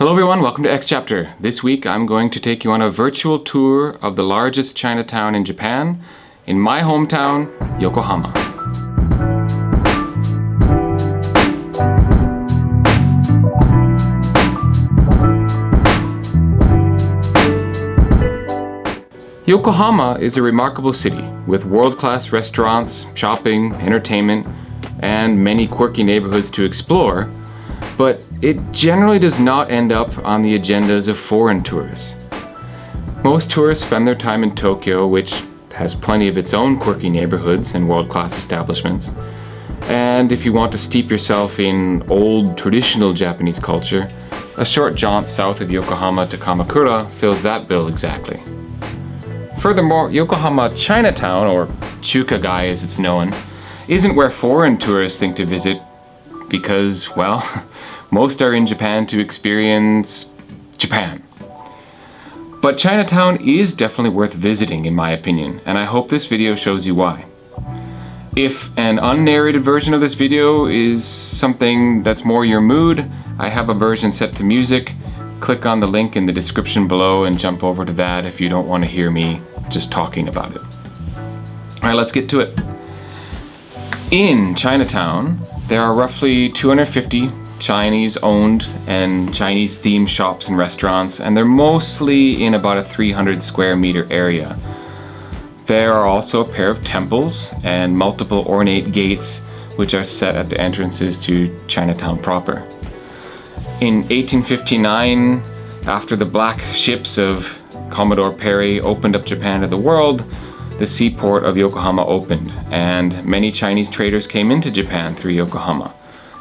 Hello everyone, welcome to X Chapter. This week I'm going to take you on a virtual tour of the largest Chinatown in Japan, in my hometown, Yokohama. Yokohama is a remarkable city with world-class restaurants, shopping, entertainment, and many quirky neighborhoods to explore, but it generally does not end up on the agendas of foreign tourists. Most tourists spend their time in Tokyo, which has plenty of its own quirky neighborhoods and world-class establishments. And if you want to steep yourself in old traditional Japanese culture, a short jaunt south of Yokohama to Kamakura fills that bill exactly. Furthermore, Yokohama Chinatown, or Chukagai as it's known, isn't where foreign tourists think to visit because, well, most are in Japan to experience Japan. But Chinatown is definitely worth visiting in my opinion, and I hope this video shows you why. If an unnarrated version of this video is something that's more your mood, I have a version set to music. Click on the link in the description below and jump over to that if you don't want to hear me just talking about it. Alright, let's get to it. In Chinatown, there are roughly 250 Chinese-owned and Chinese-themed shops and restaurants, and they're mostly in about a 300 square meter area. There are also a pair of temples and multiple ornate gates which are set at the entrances to Chinatown proper. In 1859, after the black ships of Commodore Perry opened up Japan to the world, the seaport of Yokohama opened, and many Chinese traders came into Japan through Yokohama.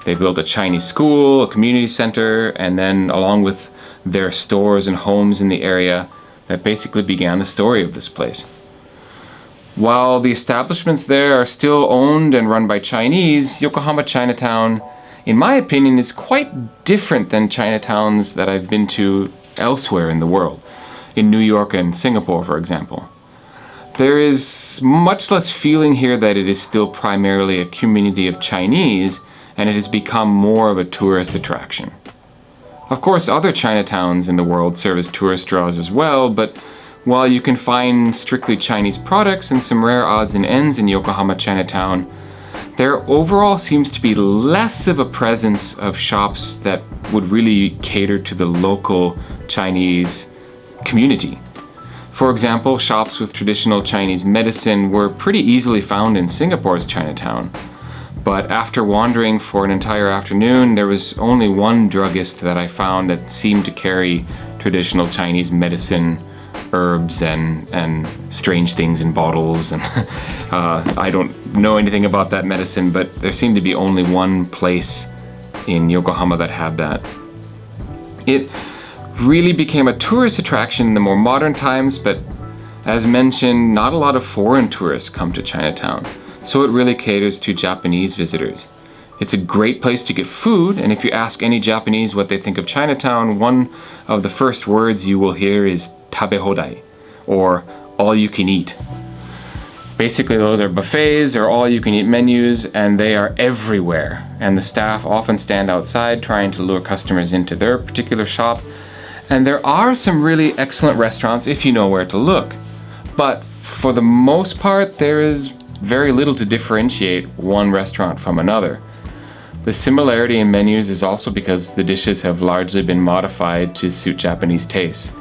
They built a Chinese school, a community center, and then along with their stores and homes in the area, that basically began the story of this place. While the establishments there are still owned and run by Chinese, Yokohama Chinatown, in my opinion, is quite different than Chinatowns that I've been to elsewhere in the world, in New York and Singapore, for example. There is much less feeling here that it is still primarily a community of Chinese, and it has become more of a tourist attraction. Of course, other Chinatowns in the world serve as tourist draws as well, but while you can find strictly Chinese products and some rare odds and ends in Yokohama Chinatown, there overall seems to be less of a presence of shops that would really cater to the local Chinese community. For example, shops with traditional Chinese medicine were pretty easily found in Singapore's Chinatown. But after wandering for an entire afternoon, there was only one druggist that I found that seemed to carry traditional Chinese medicine, herbs, and strange things in bottles. And I don't know anything about that medicine, but there seemed to be only one place in Yokohama that had that. It really became a tourist attraction in the more modern times, but as mentioned, not a lot of foreign tourists come to Chinatown, so it really caters to Japanese visitors. It's a great place to get food, and if you ask any Japanese what they think of Chinatown, one of the first words you will hear is tabehodai, or all you can eat. Basically, those are buffets or all you can eat menus, and they are everywhere, and the staff often stand outside trying to lure customers into their particular shop. And there are some really excellent restaurants if you know where to look. But for the most part, there is very little to differentiate one restaurant from another. The similarity in menus is also because the dishes have largely been modified to suit Japanese tastes.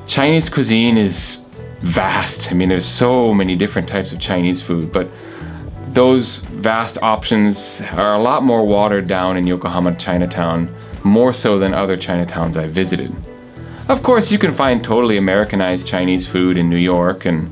Chinese cuisine is vast. I mean, there's so many different types of Chinese food, but those vast options are a lot more watered down in Yokohama Chinatown, more so than other Chinatowns I've visited. Of course, you can find totally Americanized Chinese food in New York, and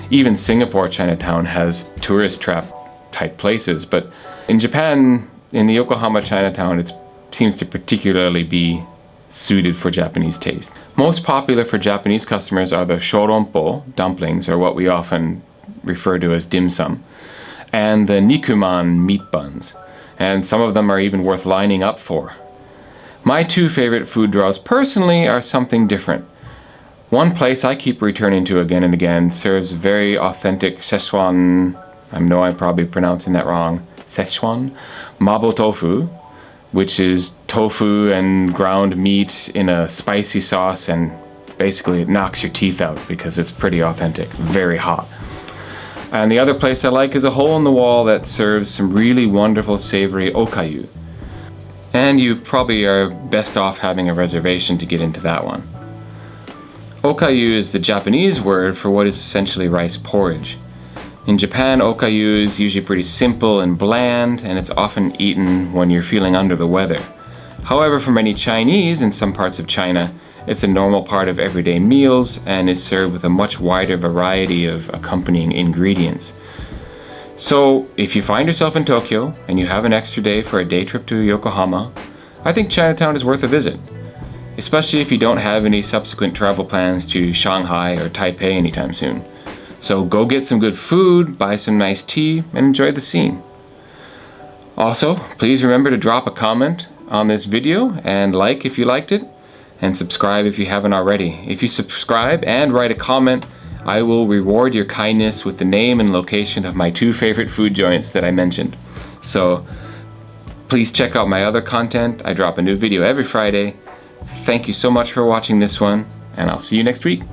even Singapore Chinatown has tourist trap type places, but in Japan, in the Yokohama Chinatown, it seems to particularly be suited for Japanese taste. Most popular for Japanese customers are the shoronpo, dumplings, or what we often refer to as dim sum, and the nikuman, meat buns, and some of them are even worth lining up for. My two favorite food draws personally are something different. One place I keep returning to again and again serves very authentic Szechuan, I know I'm probably pronouncing that wrong, Szechuan mabo tofu, which is tofu and ground meat in a spicy sauce, and basically it knocks your teeth out because it's pretty authentic, very hot. And the other place I like is a hole in the wall that serves some really wonderful savory okayu. And you probably are best off having a reservation to get into that one. Okayu is the Japanese word for what is essentially rice porridge. In Japan, okayu is usually pretty simple and bland, and it's often eaten when you're feeling under the weather. However, for many Chinese in some parts of China, it's a normal part of everyday meals and is served with a much wider variety of accompanying ingredients. So, if you find yourself in Tokyo and you have an extra day for a day trip to Yokohama, I think Chinatown is worth a visit, especially if you don't have any subsequent travel plans to Shanghai or Taipei anytime soon. So go get some good food, buy some nice tea, and enjoy the scene. Also, please remember to drop a comment on this video and like if you liked it, and subscribe if you haven't already. If you subscribe and write a comment, I will reward your kindness with the name and location of my 2 favorite food joints that I mentioned. So please check out my other content. I drop a new video every Friday. Thank you so much for watching this one, and I'll see you next week.